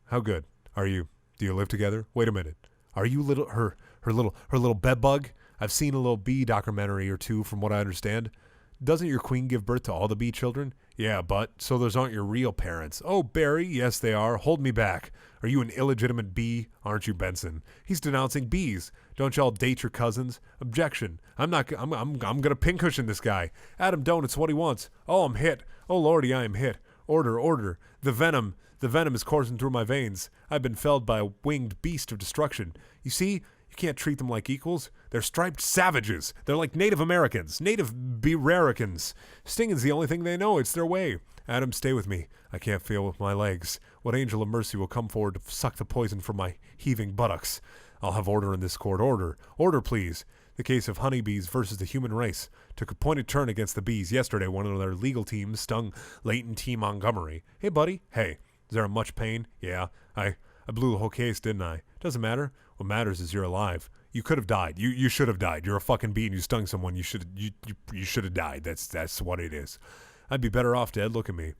How good are you? Do you live together? Wait a minute. Are you her little bed bug? I've seen a little bee documentary or two from what I understand. Doesn't your queen give birth to all the bee children? Yeah, but so those aren't your real parents. Oh, Barry, yes they are. Hold me back. Are you an illegitimate bee? Aren't you, Benson? He's denouncing bees. Don't y'all date your cousins? Objection. I'm gonna pincushion this guy. Adam, don't. It's what he wants. Oh, I'm hit. Oh, Lordy, I am hit. Order. The venom is coursing through my veins. I've been felled by a winged beast of destruction. You see, you can't treat them like equals. They're striped savages. They're like Native Americans, Native Berericans. Stinging's the only thing they know. It's their way. Adam, stay with me. I can't feel with my legs. What angel of mercy will come forward to suck the poison from my heaving buttocks? I'll have order in this court. Order, please. The case of honeybees versus the human race took a pointed turn against the bees. Yesterday, one of their legal teams stung Leighton T. Montgomery. Hey, buddy. Hey, is there much pain? Yeah, I blew the whole case, didn't I? Doesn't matter. What matters is you're alive. You could have died. You should have died. You're a fucking bee and you stung someone. You should have died. That's what it is. I'd be better off dead. Look at me.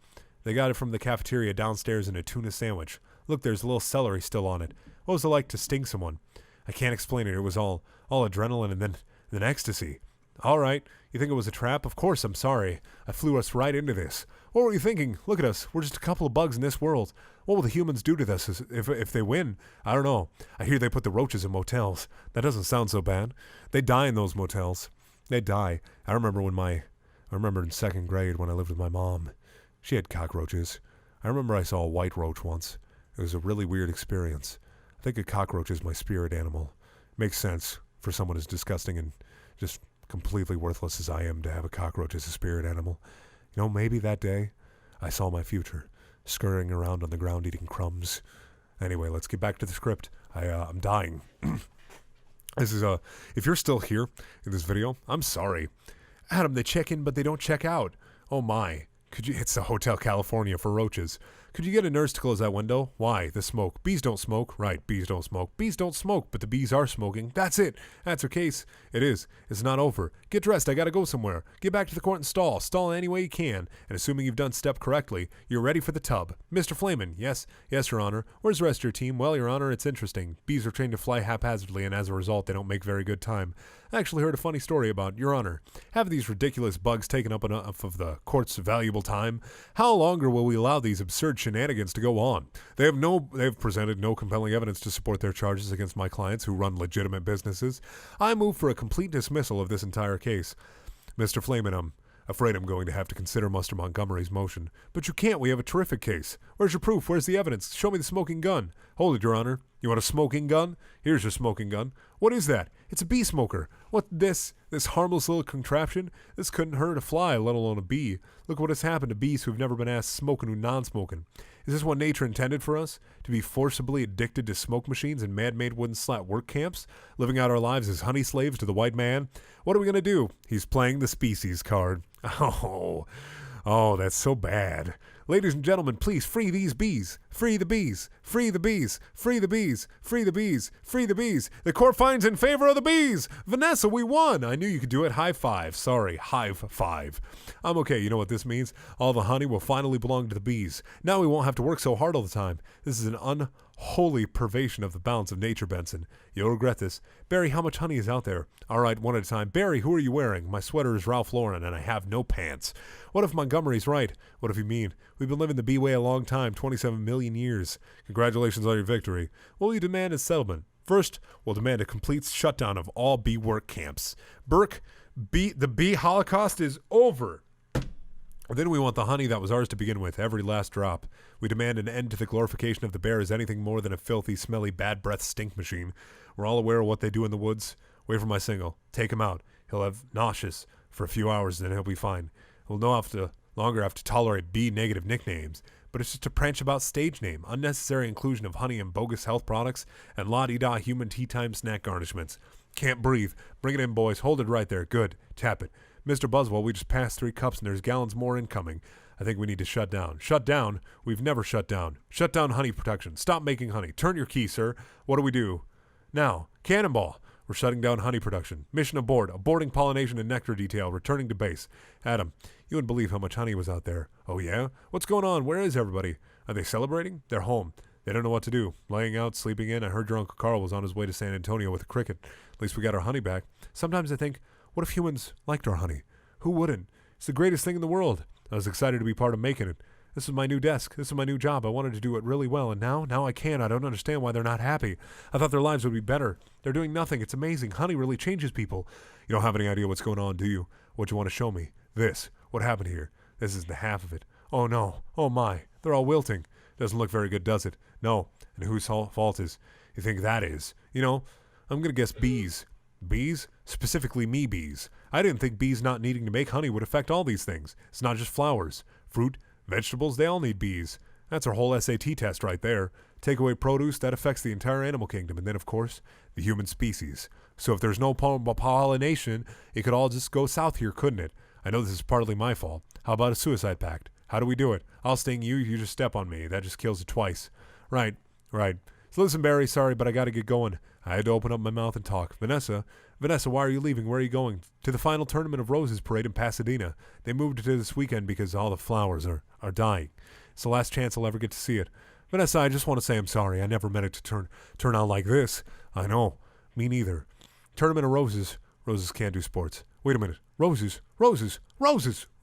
They got it from the cafeteria downstairs in a tuna sandwich. Look, there's a little celery still on it. What was it like to sting someone? I can't explain it. It was all adrenaline and then ecstasy. All right. You think it was a trap? Of course, I'm sorry. I flew us right into this. What were you thinking? Look at us. We're just a couple of bugs in this world. What will the humans do to us if they win? I don't know. I hear they put the roaches in motels. That doesn't sound so bad. They die in those motels. They die. I remember when my I remember in 2nd grade when I lived with my mom. She had cockroaches. I remember I saw a white roach once. It was a really weird experience. I think a cockroach is my spirit animal. Makes sense for someone as disgusting and just completely worthless as I am to have a cockroach as a spirit animal. You know, maybe that day I saw my future, scurrying around on the ground eating crumbs. Anyway, let's get back to the script. I'm dying. This is if you're still here in this video, I'm sorry. Adam, they check in, but they don't check out. Oh my. It's the Hotel California for roaches. Could you get a nurse to close that window? Why? The smoke. Bees don't smoke. Right, bees don't smoke. Bees don't smoke, but the bees are smoking. That's it. That's her case. It is. It's not over. Get dressed. I gotta go somewhere. Get back to the court and stall. Stall any way you can. And assuming you've done step correctly, you're ready for the tub. Mr. Flamin. Yes. Yes, Your Honor. Where's the rest of your team? Well, Your Honor, it's interesting. Bees are trained to fly haphazardly, and as a result, they don't make very good time. I actually heard a funny story about, Your Honor, have these ridiculous bugs taken up enough of the court's valuable time? How longer will we allow these absurd shenanigans to go on? They have presented no compelling evidence to support their charges against my clients who run legitimate businesses. I move for a complete dismissal of this entire case. Mr. Flamin, I'm afraid I'm going to have to consider Mr. Montgomery's motion. But you can't. We have a terrific case. Where's your proof? Where's the evidence? Show me the smoking gun. Hold it, Your Honor. You want a smoking gun? Here's your smoking gun. What is that? It's a bee smoker. What this harmless little contraption? This couldn't hurt a fly, let alone a bee. Look what has happened to bees who've never been asked smoking or non-smoking. Is this what nature intended for us? To be forcibly addicted to smoke machines and man-made wooden slat work camps? Living out our lives as honey slaves to the white man? What are we going to do? He's playing the species card. Oh, that's so bad. Ladies and gentlemen, please free these bees. Free the bees. Free the bees. Free the bees. Free the bees. Free the bees. The court finds in favor of the bees. Vanessa, we won. I knew you could do it. High five. Sorry, high five. I'm okay. You know what this means? All the honey will finally belong to the bees. Now we won't have to work so hard all the time. This is an unholy pervasion of the balance of nature, Benson. You'll regret this. Barry, how much honey is out there? All right, one at a time. Barry, who are you wearing? My sweater is Ralph Lauren, and I have no pants. What if Montgomery's right? What if you mean? We've been living the bee way a long time, 27 million years. Congratulations on your victory. What will you demand as settlement? First, we'll demand a complete shutdown of all bee work camps. Burke, the bee holocaust is over. Then we want the honey that was ours to begin with, every last drop. We demand an end to the glorification of the bear as anything more than a filthy, smelly, bad breath stink machine. We're all aware of what they do in the woods. Wait for my signal. Take him out. He'll have nauseous for a few hours, then he'll be fine. We'll no longer have to tolerate bee-negative nicknames, but it's just a pranch-about stage name, unnecessary inclusion of honey and bogus health products, and la-di-da human tea-time snack garnishments. Can't breathe. Bring it in, boys. Hold it right there. Good. Tap it. Mr. Buswell, we just passed 3 cups and there's gallons more incoming. I think we need to shut down. Shut down? We've never shut down. Shut down honey production. Stop making honey. Turn your key, sir. What do we do? Now, cannonball. We're shutting down honey production. Mission abort. Aborting pollination and nectar detail. Returning to base. Adam, you wouldn't believe how much honey was out there. Oh, yeah? What's going on? Where is everybody? Are they celebrating? They're home. They don't know what to do. Laying out, sleeping in. I heard your Uncle Carl was on his way to San Antonio with a cricket. At least we got our honey back. Sometimes I think, what if humans liked our honey? Who wouldn't? It's the greatest thing in the world. I was excited to be part of making it. This is my new desk. This is my new job. I wanted to do it really well, and now I can't. I don't understand why they're not happy. I thought their lives would be better. They're doing nothing. It's amazing. Honey really changes people. You don't have any idea what's going on, do you? What you want to show me? This. What happened here? This is the half of it. Oh, no. Oh, my. They're all wilting. Doesn't look very good, does it? No. And whose fault is? You think that is? You know, I'm going to guess bees. Bees? Specifically me bees. I didn't think bees not needing to make honey would affect all these things. It's not just flowers. Fruit, vegetables, they all need bees. That's our whole SAT test right there. Take away produce, that affects the entire animal kingdom. And then, of course, the human species. So if there's no pollination, it could all just go south here, couldn't it? I know this is partly my fault. How about a suicide pact? How do we do it? I'll sting you, you just step on me. That just kills it twice. Right. So listen, Barry, sorry, but I got to get going. I had to open up my mouth and talk. Vanessa, why are you leaving? Where are you going? To the final Tournament of Roses parade in Pasadena. They moved it to this weekend because all the flowers are dying. It's the last chance I'll ever get to see it. Vanessa, I just want to say I'm sorry. I never meant it to turn out like this. I know. Me neither. Tournament of Roses. Roses can't do sports. Wait a minute. Roses.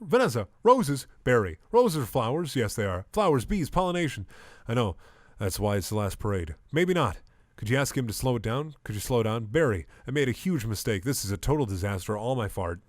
Vanessa, roses. Barry. Roses are flowers. Yes, they are. Flowers, bees, pollination. I know. That's why it's the last parade. Maybe not. Could you ask him to slow it down? Could you slow down? Barry, I made a huge mistake. This is a total disaster. All my fault.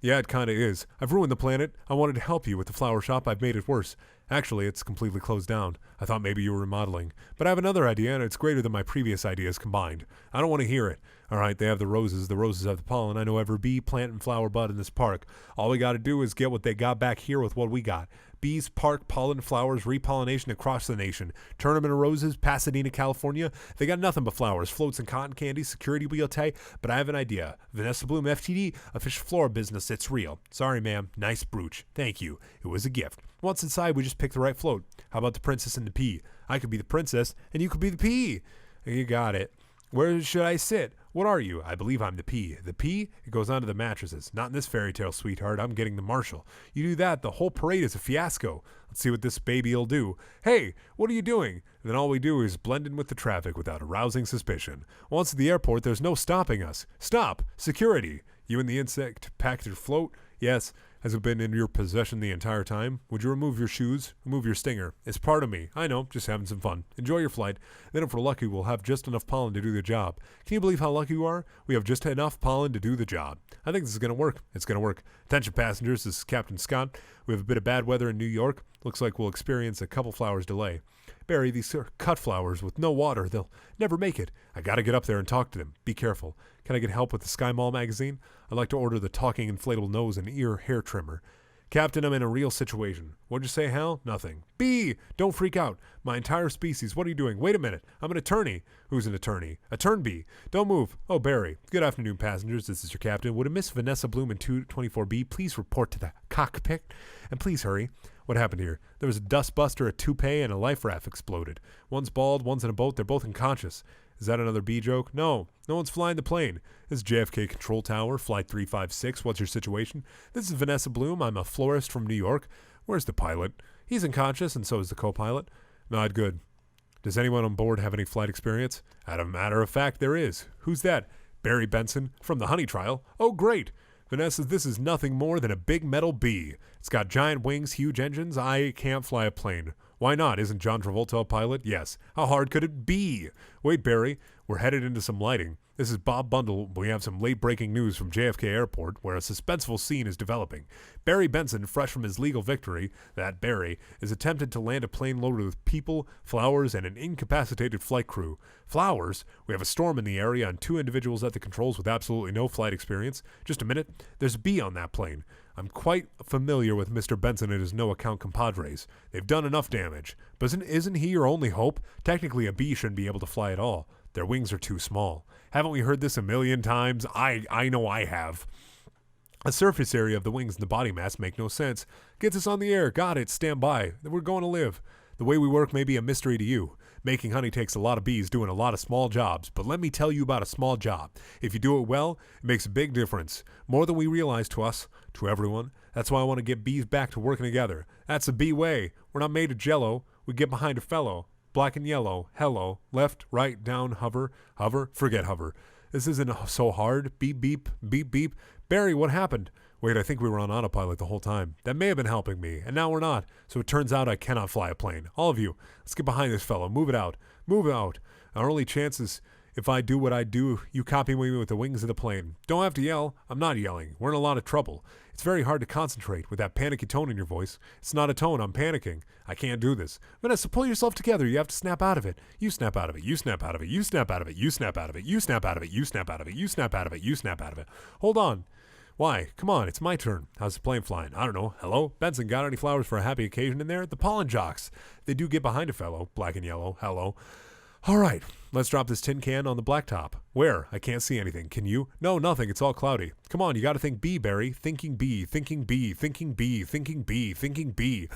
Yeah, it kinda is. I've ruined the planet. I wanted to help you with the flower shop. I've made it worse. Actually, it's completely closed down. I thought maybe you were remodeling. But I have another idea, and it's greater than my previous ideas combined. I don't want to hear it. All right, they have the roses. The roses have the pollen. I know every bee, plant, and flower bud in this park. All we got to do is get what they got back here with what we got. Bees, park, pollen, flowers, repollination across the nation. Tournament of Roses, Pasadena, California. They got nothing but flowers, floats, and cotton candy, security wheeltie. But I have an idea. Vanessa Bloom, FTD, a fish flora business. It's real. Sorry, ma'am. Nice brooch. Thank you. It was a gift. Once inside, we just pick the right float. How about the princess and the pea? I could be the princess, and you could be the pea. You got it. Where should I sit? What are you? I believe I'm the pea. The pea? It goes onto the mattresses. Not in this fairy tale, sweetheart. I'm getting the marshal. You do that, the whole parade is a fiasco. Let's see what this baby'll do. Hey, what are you doing? Then all we do is blend in with the traffic without arousing suspicion. Once at the airport, there's no stopping us. Stop! Security! You and the insect packed your float? Yes. Has it been in your possession the entire time? Would you remove your shoes? Remove your stinger. It's part of me. I know, just having some fun. Enjoy your flight. Then if we're lucky, we'll have just enough pollen to do the job. Can you believe how lucky you are? We have just enough pollen to do the job. I think this is going to work. It's going to work. Attention passengers, this is Captain Scott. We have a bit of bad weather in New York. Looks like we'll experience a couple flowers delay. Barry, these are cut flowers with no water. They'll never make it. I gotta get up there and talk to them. Be careful. Can I get help with the Sky Mall magazine? I'd like to order the talking inflatable nose and ear hair trimmer. Captain, I'm in a real situation. What'd you say, Hal? Nothing. B! Don't freak out. My entire species. What are you doing? Wait a minute. I'm an attorney. Who's an attorney? A Turnbee. Don't move. Oh, Barry. Good afternoon, passengers. This is your captain. Would a Miss Vanessa Bloom in 224B please report to the cockpit? And please hurry. What happened here? There was a dustbuster, a toupee, and a life raft exploded. One's bald, one's in a boat. They're both unconscious. Is that another bee joke? No. No one's flying the plane. This is JFK Control Tower, Flight 356. What's your situation? This is Vanessa Bloom. I'm a florist from New York. Where's the pilot? He's unconscious, and so is the co-pilot. Not good. Does anyone on board have any flight experience? As a matter of fact, there is. Who's that? Barry Benson from the Honey Trial. Oh, great. Vanessa, this is nothing more than a big metal bee. It's got giant wings, huge engines. I can't fly a plane. Why not? Isn't John Travolta a pilot? Yes. How hard could it be? Wait, Barry, we're headed into some lighting. This is Bob Bundle. We have some late-breaking news from JFK Airport where a suspenseful scene is developing. Barry Benson, fresh from his legal victory, that Barry, is attempted to land a plane loaded with people, flowers, and an incapacitated flight crew. Flowers? We have a storm in the area and 2 individuals at the controls with absolutely no flight experience. Just a minute. There's a bee on that plane. I'm quite familiar with Mr. Benson and his no-account compadres. They've done enough damage. But isn't he your only hope? Technically, a bee shouldn't be able to fly at all. Their wings are too small. Haven't we heard this a million times? I know I have. The surface area of the wings and the body mass make no sense. Gets us on the air. Got it. Stand by. We're going to live. The way we work may be a mystery to you. Making honey takes a lot of bees doing a lot of small jobs, but let me tell you about a small job. If you do it well, it makes a big difference. More than we realize to us, to everyone. That's why I want to get bees back to working together. That's the bee way. We're not made of jello. We get behind a fellow. Black and yellow. Hello. Left, right, down, hover. Hover. Forget hover. This isn't so hard. Beep, beep, beep, beep. Barry, what happened? Wait, I think we were on autopilot the whole time. That may have been helping me, and now we're not. So it turns out I cannot fly a plane. All of you, let's get behind this fellow. Move it out. Move out. Our only chances, if I do what I do, you copy me with the wings of the plane. Don't have to yell. I'm not yelling. We're in a lot of trouble. It's very hard to concentrate with that panicky tone in your voice. It's not a tone. I'm panicking. I can't do this. Vanessa, pull yourself together. You have to snap out of it. You snap out of it. You snap out of it. You snap out of it. You snap out of it. You snap out of it. You snap out of it. You snap out of it. You snap out of it. Hold on. Why? Come on, it's my turn. How's the plane flying? I don't know. Hello? Benson, got any flowers for a happy occasion in there? The pollen jocks. They do get behind a fellow. Black and yellow. Hello. All right, let's drop this tin can on the blacktop. Where? I can't see anything. Can you? No, nothing. It's all cloudy. Come on, you got to think bee, Barry. Thinking bee, thinking bee, thinking bee, thinking bee, thinking bee.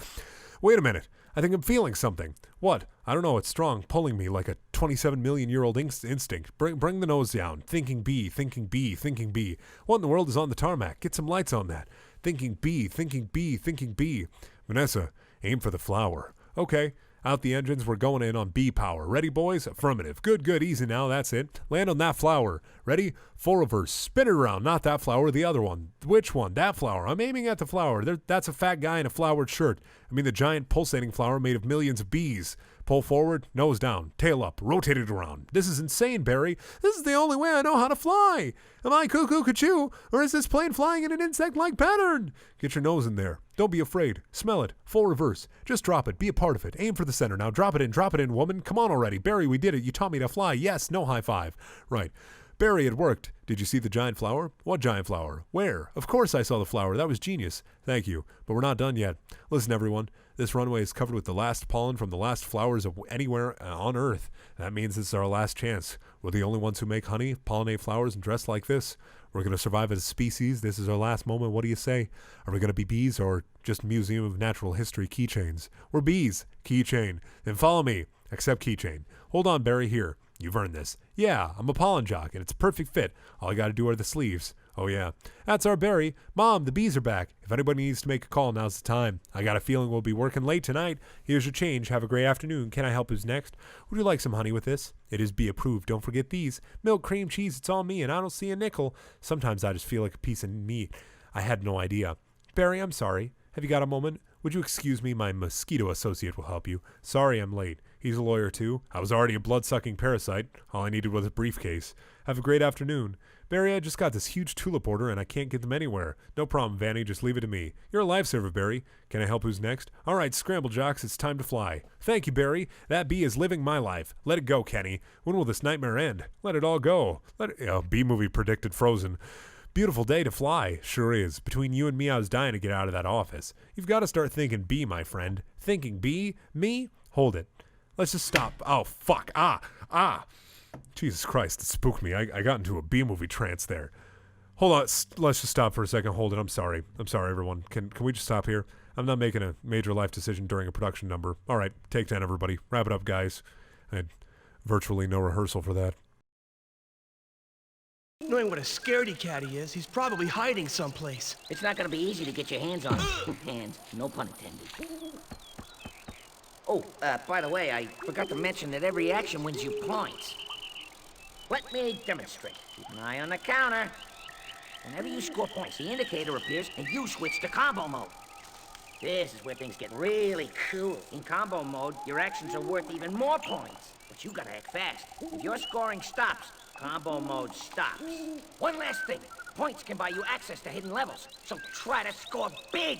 Wait a minute. I think I'm feeling something. What? I don't know. It's strong, pulling me like a 27-million-year-old instinct. Bring the nose down. Thinking bee, thinking bee, thinking bee. What in the world is on the tarmac? Get some lights on that. Thinking bee, thinking bee, thinking bee. Vanessa, aim for the flower. Okay. Out the engines, we're going in on bee power. Ready, boys? Affirmative. Good, easy now, that's it. Land on that flower. Ready? Full reverse. Spin it around. Not that flower, the other one. Which one? That flower. I'm aiming at the flower. That's a fat guy in a flowered shirt. I mean the giant pulsating flower made of millions of bees. Pull forward, nose down, tail up, rotate it around. This is insane, Barry. This is the only way I know how to fly. Am I cuckoo-ca-choo, or is this plane flying in an insect-like pattern? Get your nose in there. Don't be afraid. Smell it. Full reverse. Just drop it. Be a part of it. Aim for the center. Now drop it in, woman. Come on already. Barry, we did it. You taught me to fly. Yes, no high five. Right. Barry, it worked. Did you see the giant flower? What giant flower? Where? Of course I saw the flower. That was genius. Thank you. But we're not done yet. Listen, everyone. This runway is covered with the last pollen from the last flowers of anywhere on Earth. That means this is our last chance. We're the only ones who make honey, pollinate flowers, and dress like this. We're going to survive as a species. This is our last moment. What do you say? Are we going to be bees or just Museum of Natural History keychains? We're bees. Keychain. Then follow me. Accept keychain. Hold on, Barry. Here. You've earned this. Yeah, I'm a pollen jock, and it's a perfect fit. All I got to do are the sleeves. Oh, yeah. That's our Barry. Mom, the bees are back. If anybody needs to make a call, now's the time. I got a feeling we'll be working late tonight. Here's your change. Have a great afternoon. Can I help? Who's next? Would you like some honey with this? It is bee approved. Don't forget these. Milk, cream, cheese, it's all me, and I don't see a nickel. Sometimes I just feel like a piece of meat. I had no idea. Barry, I'm sorry. Have you got a moment? Would you excuse me? My mosquito associate will help you. Sorry I'm late. He's a lawyer, too. I was already a blood-sucking parasite. All I needed was a briefcase. Have a great afternoon. Barry, I just got this huge tulip order, and I can't get them anywhere. No problem, Vanny. Just leave it to me. You're a lifesaver, Barry. Can I help? Who's next? All right, scramble, jocks. It's time to fly. Thank you, Barry. That bee is living my life. Let it go, Kenny. When will this nightmare end? Let it all go. B-movie predicted Frozen. Beautiful day to fly. Sure is. Between you and me, I was dying to get out of that office. You've got to start thinking bee, my friend. Thinking bee? Me? Hold it. Let's just stop. Oh, fuck. Jesus Christ, it spooked me. I got into a B-movie trance there. Hold on. Let's just stop for a second. Hold it. I'm sorry, everyone. Can we just stop here? I'm not making a major life decision during a production number. All right. Take 10, everybody. Wrap it up, guys. I had virtually no rehearsal for that.
Knowing what a scaredy cat he is, he's probably hiding someplace.
It's not gonna be easy to get your hands on him. Hands, no pun intended. Oh, by the way, I forgot to mention that every action wins you points. Let me demonstrate. Keep an eye on the counter. Whenever you score points, the indicator appears and you switch to combo mode. This is where things get really cool. In combo mode, your actions are worth even more points. But you gotta act fast. If your scoring stops, combo mode stops. One last thing. Points can buy you access to hidden levels, so try to score big.